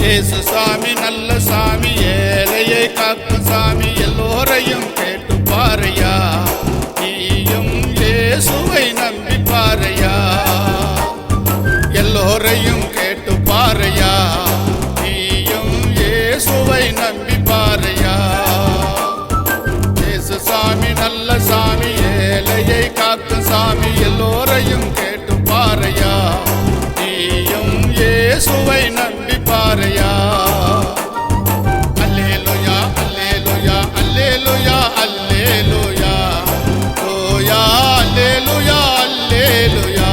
இயேசு சாமி நல்ல சாமி, ஏழையை காக்கும் சாமி, எல்லோரையும் கேட்டு பாரையா, நீயும் இயேசுவை நம்பி பாரையா, எல்லோரையும் கேட்டு பாரையா, நீயும் இயேசுவை நம்பி பாரையா. இயேசு சாமி நல்ல சாமி, ஏழையை காக்கும் சாமி, எல்லோரையும் கேட்டு பாரையா, நீயும் இயேசுவை நம்பி பாரையா. அல்லேலூயா அல்லேலூயா அல்லேலூயா அல்லேலூயா லோயா, அல்லேலூயா அல்லேலூயா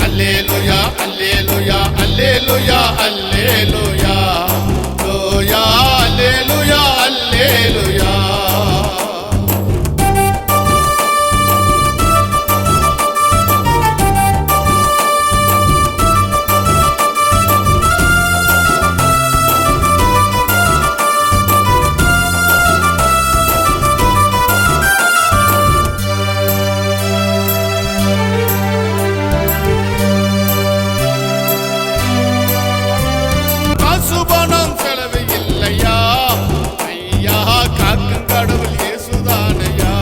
அல்லேலூயா அல்லேலூயா அல்லேலூயா அல்லேலூயா லோயா, அல்லேலூயா அல்லேலூயா. காசுபணம் செலவு இல்லையா ஐயா, காக்கும் கடவுள் இயேசுதானையா.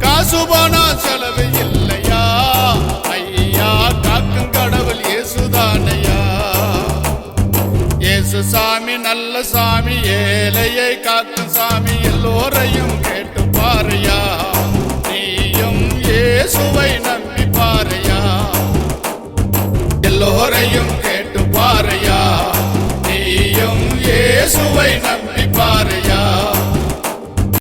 காசுபணம் செலவு இல்லையா ஐயா, காக்கும் கடவுள் இயேசுதானையா. இயேசு சாமி நல்ல சாமி, ஏழையை காக்கும் சாமி, எல்லோரையும் கேட்டு பாரையா.